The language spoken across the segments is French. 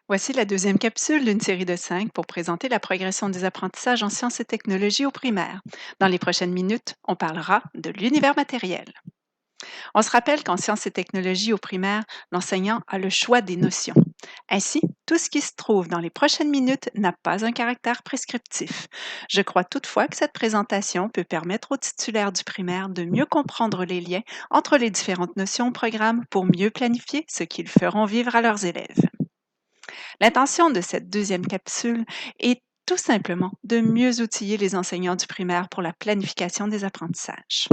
Voici la deuxième capsule d'une série de 5 pour présenter la progression des apprentissages en sciences et technologies au primaire. Dans les prochaines minutes, on parlera de l'univers matériel. On se rappelle qu'en sciences et technologies au primaire, l'enseignant a le choix des notions. Ainsi, tout ce qui se trouve dans les prochaines minutes n'a pas un caractère prescriptif. Je crois toutefois que cette présentation peut permettre aux titulaires du primaire de mieux comprendre les liens entre les différentes notions au programme pour mieux planifier ce qu'ils feront vivre à leurs élèves. L'intention de cette deuxième capsule est tout simplement de mieux outiller les enseignants du primaire pour la planification des apprentissages.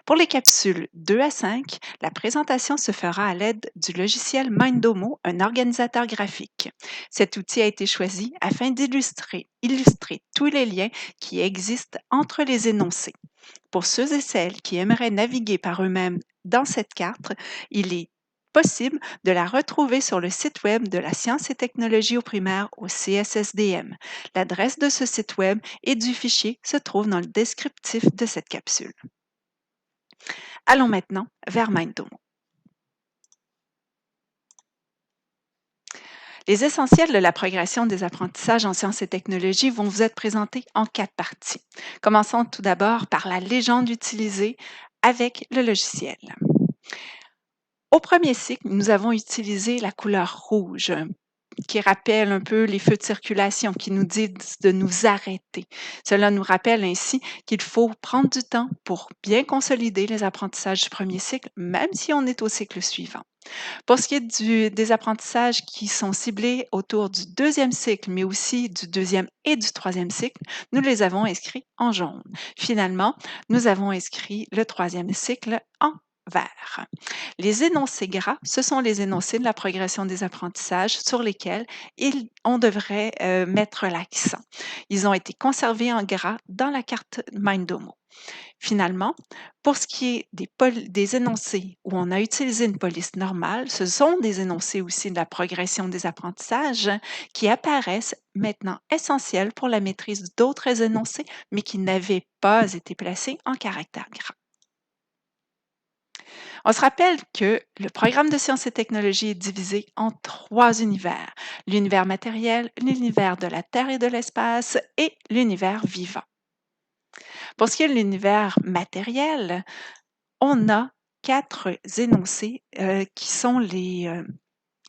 Pour les capsules 2 à 5, la présentation se fera à l'aide du logiciel Mindomo, un organisateur graphique. Cet outil a été choisi afin d'illustrer tous les liens qui existent entre les énoncés. Pour ceux et celles qui aimeraient naviguer par eux-mêmes dans cette carte, il est possible de la retrouver sur le site web de la Sciences et technologies au primaire au CSSDM. L'adresse de ce site web et du fichier se trouve dans le descriptif de cette capsule. Allons maintenant vers Mindomo. Les essentiels de la progression des apprentissages en sciences et technologies vont vous être présentés en 4 parties. Commençons tout d'abord par la légende utilisée avec le logiciel. Au premier cycle, nous avons utilisé la couleur rouge qui rappelle un peu les feux de circulation, qui nous disent de nous arrêter. Cela nous rappelle ainsi qu'il faut prendre du temps pour bien consolider les apprentissages du premier cycle, même si on est au cycle suivant. Pour ce qui est des apprentissages qui sont ciblés autour du deuxième cycle, mais aussi du deuxième et du troisième cycle, nous les avons inscrits en jaune. Finalement, nous avons inscrit le troisième cycle en vert. Les énoncés gras, ce sont les énoncés de la progression des apprentissages sur lesquels on devrait mettre l'accent. Ils ont été conservés en gras dans la carte Mindomo. Finalement, pour ce qui est des énoncés où on a utilisé une police normale, ce sont des énoncés aussi de la progression des apprentissages qui apparaissent maintenant essentiels pour la maîtrise d'autres énoncés, mais qui n'avaient pas été placés en caractère gras. On se rappelle que le programme de sciences et technologies est divisé en 3 univers: l'univers matériel, l'univers de la Terre et de l'espace et l'univers vivant. Pour ce qui est de l'univers matériel, on a 4 énoncés qui sont les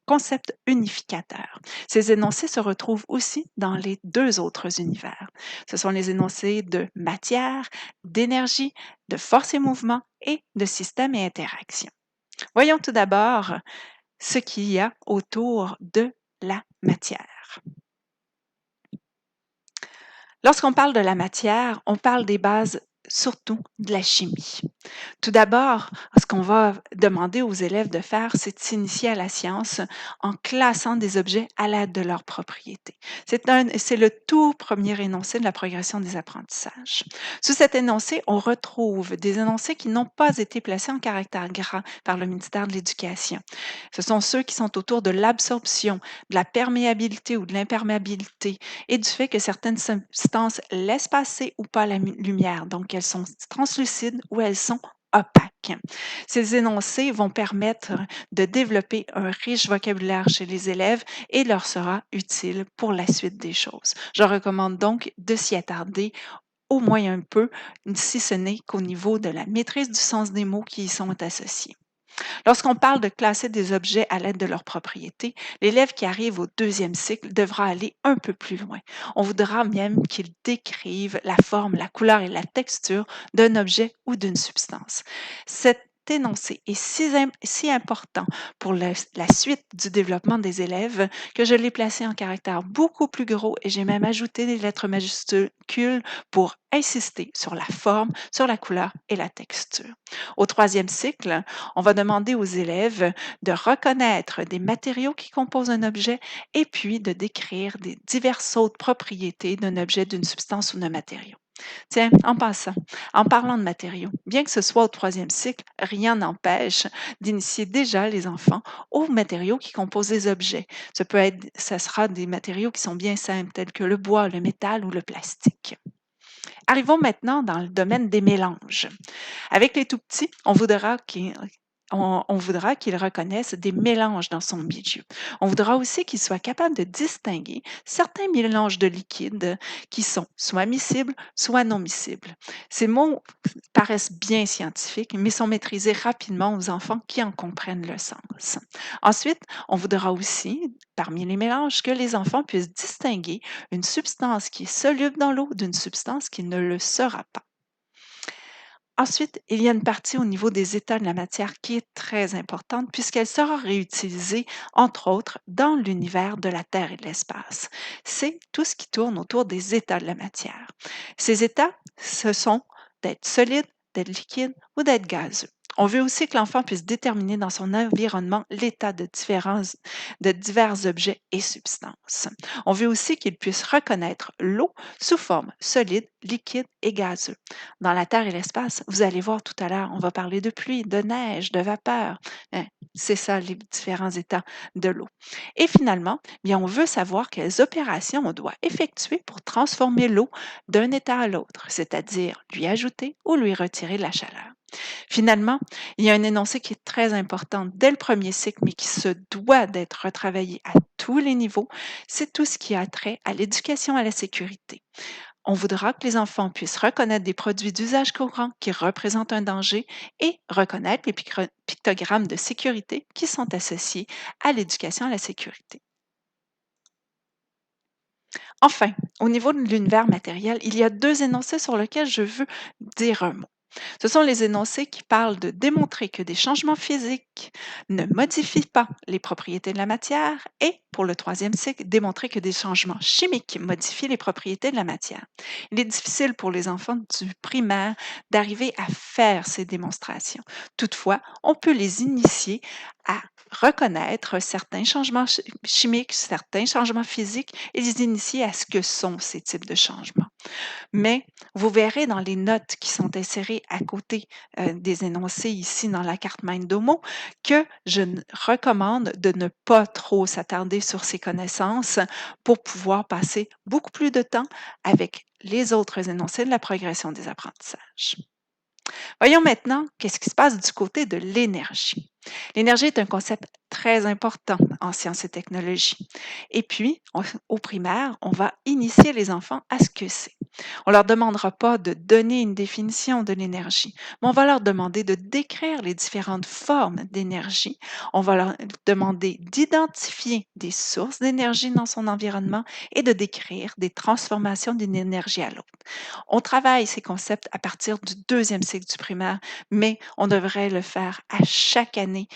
concepts unificateurs. Ces énoncés se retrouvent aussi dans les 2 autres univers. Ce sont les énoncés de matière, d'énergie, de force et mouvement et de système et interaction. Voyons tout d'abord ce qu'il y a autour de la matière. Lorsqu'on parle de la matière, on parle des bases surtout de la chimie. Tout d'abord, ce qu'on va demander aux élèves de faire, c'est de s'initier à la science en classant des objets à l'aide de leurs propriétés. C'est le tout premier énoncé de la progression des apprentissages. Sous cet énoncé, on retrouve des énoncés qui n'ont pas été placés en caractère gras par le ministère de l'Éducation. Ce sont ceux qui sont autour de l'absorption, de la perméabilité ou de l'imperméabilité et du fait que certaines substances laissent passer ou pas la lumière, donc elles sont translucides ou elles sont opaques. Ces énoncés vont permettre de développer un riche vocabulaire chez les élèves et leur sera utile pour la suite des choses. Je recommande donc de s'y attarder au moins un peu, si ce n'est qu'au niveau de la maîtrise du sens des mots qui y sont associés. Lorsqu'on parle de classer des objets à l'aide de leurs propriétés, l'élève qui arrive au deuxième cycle devra aller un peu plus loin. On voudra même qu'il décrive la forme, la couleur et la texture d'un objet ou d'une substance. Cet énoncé est si important pour la suite du développement des élèves que je l'ai placé en caractère beaucoup plus gros et j'ai même ajouté des lettres majuscules pour insister sur la forme, sur la couleur et la texture. Au troisième cycle, on va demander aux élèves de reconnaître des matériaux qui composent un objet et puis de décrire des diverses autres propriétés d'un objet, d'une substance ou d'un matériau. Tiens, en passant, en parlant de matériaux, bien que ce soit au troisième cycle, rien n'empêche d'initier déjà les enfants aux matériaux qui composent les objets. Ce sera des matériaux qui sont bien simples, tels que le bois, le métal ou le plastique. Arrivons maintenant dans le domaine des mélanges. Avec les tout petits, on voudra On voudra qu'il reconnaisse des mélanges dans son milieu. On voudra aussi qu'il soit capable de distinguer certains mélanges de liquides qui sont soit miscibles, soit non miscibles. Ces mots paraissent bien scientifiques, mais sont maîtrisés rapidement aux enfants qui en comprennent le sens. Ensuite, on voudra aussi, parmi les mélanges, que les enfants puissent distinguer une substance qui est soluble dans l'eau d'une substance qui ne le sera pas. Ensuite, il y a une partie au niveau des états de la matière qui est très importante puisqu'elle sera réutilisée, entre autres, dans l'univers de la Terre et de l'espace. C'est tout ce qui tourne autour des états de la matière. Ces états, ce sont d'être solide, d'être liquide ou d'être gazeux. On veut aussi que l'enfant puisse déterminer dans son environnement l'état de divers objets et substances. On veut aussi qu'il puisse reconnaître l'eau sous forme solide, liquide et gazeux. Dans la Terre et l'espace, vous allez voir tout à l'heure, on va parler de pluie, de neige, de vapeur. Hein, c'est ça les différents états de l'eau. Et finalement, bien, on veut savoir quelles opérations on doit effectuer pour transformer l'eau d'un état à l'autre, c'est-à-dire lui ajouter ou lui retirer de la chaleur. Finalement, il y a un énoncé qui est très important dès le premier cycle, mais qui se doit d'être retravaillé à tous les niveaux, c'est tout ce qui a trait à l'éducation à la sécurité. On voudra que les enfants puissent reconnaître des produits d'usage courant qui représentent un danger et reconnaître les pictogrammes de sécurité qui sont associés à l'éducation à la sécurité. Enfin, au niveau de l'univers matériel, il y a deux énoncés sur lesquels je veux dire un mot. Ce sont les énoncés qui parlent de démontrer que des changements physiques ne modifient pas les propriétés de la matière et, pour le troisième cycle, démontrer que des changements chimiques modifient les propriétés de la matière. Il est difficile pour les enfants du primaire d'arriver à faire ces démonstrations. Toutefois, on peut les initier à reconnaître certains changements chimiques, certains changements physiques et les initier à ce que sont ces types de changements. Mais vous verrez dans les notes qui sont insérées à côté des énoncés ici dans la carte Mindomo que je recommande de ne pas trop s'attarder sur ces connaissances pour pouvoir passer beaucoup plus de temps avec les autres énoncés de la progression des apprentissages. Voyons maintenant qu'est-ce qui se passe du côté de l'énergie. L'énergie est un concept très important en sciences et technologies. Et puis, au primaire, on va initier les enfants à ce que c'est. On leur demandera pas de donner une définition de l'énergie, mais on va leur demander de décrire les différentes formes d'énergie. On va leur demander d'identifier des sources d'énergie dans son environnement et de décrire des transformations d'une énergie à l'autre. On travaille ces concepts à partir du deuxième cycle du primaire, mais on devrait le faire à chaque année,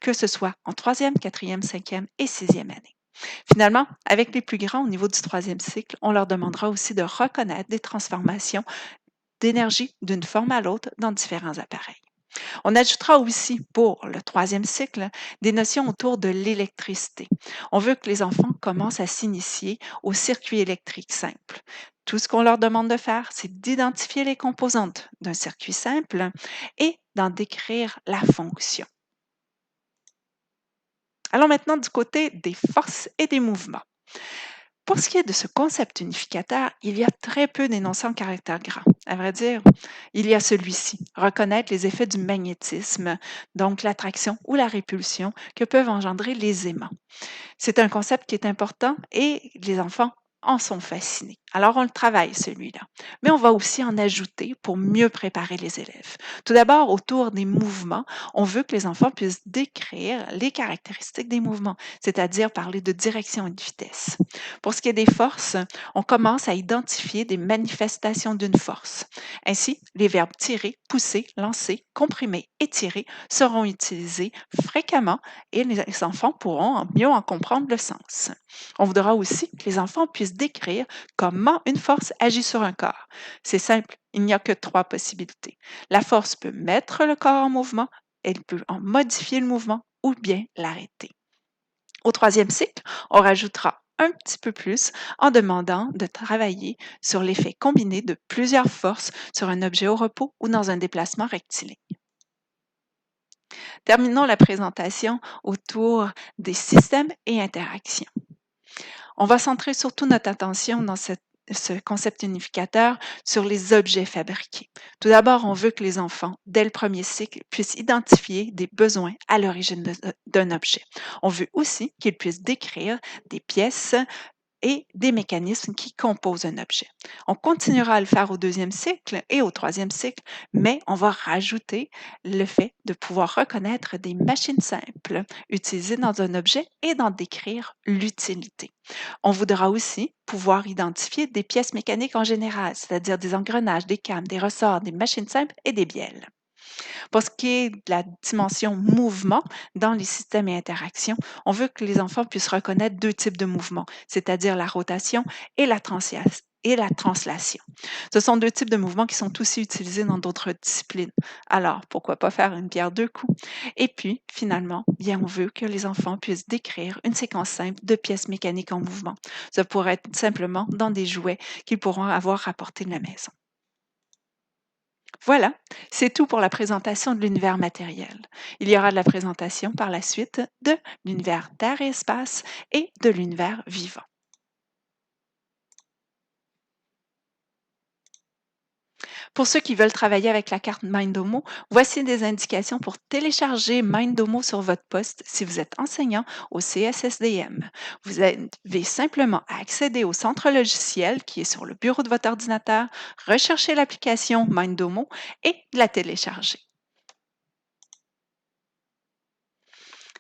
que ce soit en troisième, quatrième, cinquième et sixième année. Finalement, avec les plus grands au niveau du troisième cycle, on leur demandera aussi de reconnaître des transformations d'énergie d'une forme à l'autre dans différents appareils. On ajoutera aussi pour le troisième cycle des notions autour de l'électricité. On veut que les enfants commencent à s'initier au circuit électrique simple. Tout ce qu'on leur demande de faire, c'est d'identifier les composantes d'un circuit simple et d'en décrire la fonction. Allons maintenant du côté des forces et des mouvements. Pour ce qui est de ce concept unificateur, il y a très peu d'énoncés en caractère grand. À vrai dire, il y a celui-ci, reconnaître les effets du magnétisme, donc l'attraction ou la répulsion que peuvent engendrer les aimants. C'est un concept qui est important et les enfants en sont fascinés. Alors, on le travaille, celui-là. Mais on va aussi en ajouter pour mieux préparer les élèves. Tout d'abord, autour des mouvements, on veut que les enfants puissent décrire les caractéristiques des mouvements, c'est-à-dire parler de direction et de vitesse. Pour ce qui est des forces, on commence à identifier des manifestations d'une force. Ainsi, les verbes tirer, pousser, lancer, comprimer, étirer seront utilisés fréquemment et les enfants pourront mieux en comprendre le sens. On voudra aussi que les enfants puissent décrire comment une force agit sur un corps. C'est simple, il n'y a que trois possibilités. La force peut mettre le corps en mouvement, elle peut en modifier le mouvement ou bien l'arrêter. Au troisième cycle, on rajoutera un petit peu plus en demandant de travailler sur l'effet combiné de plusieurs forces sur un objet au repos ou dans un déplacement rectiligne. Terminons la présentation autour des systèmes et interactions. On va centrer surtout notre attention dans cette ce concept unificateur sur les objets fabriqués. Tout d'abord, on veut que les enfants, dès le premier cycle, puissent identifier des besoins à l'origine d'un objet. On veut aussi qu'ils puissent décrire des pièces et des mécanismes qui composent un objet. On continuera à le faire au deuxième cycle et au troisième cycle, mais on va rajouter le fait de pouvoir reconnaître des machines simples utilisées dans un objet et d'en décrire l'utilité. On voudra aussi pouvoir identifier des pièces mécaniques en général, c'est-à-dire des engrenages, des câbles, des ressorts, des machines simples et des bielles. Pour ce qui est de la dimension mouvement dans les systèmes et interactions, on veut que les enfants puissent reconnaître deux types de mouvements, c'est-à-dire la rotation et la translation. Ce sont deux types de mouvements qui sont aussi utilisés dans d'autres disciplines. Alors, pourquoi pas faire une pierre deux coups? Et puis, finalement, bien, on veut que les enfants puissent décrire une séquence simple de pièces mécaniques en mouvement. Ça pourrait être simplement dans des jouets qu'ils pourront avoir à portée de la maison. Voilà, c'est tout pour la présentation de l'univers matériel. Il y aura de la présentation par la suite de l'univers terre et espace et de l'univers vivant. Pour ceux qui veulent travailler avec la carte Mindomo, voici des indications pour télécharger Mindomo sur votre poste si vous êtes enseignant au CSSDM. Vous avez simplement à accéder au centre logiciel qui est sur le bureau de votre ordinateur, rechercher l'application Mindomo et la télécharger.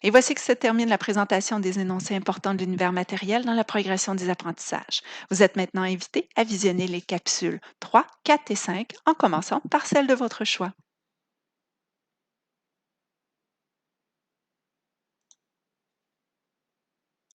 Et voici que se termine la présentation des énoncés importants de l'univers matériel dans la progression des apprentissages. Vous êtes maintenant invité à visionner les capsules 3, 4 et 5 en commençant par celle de votre choix.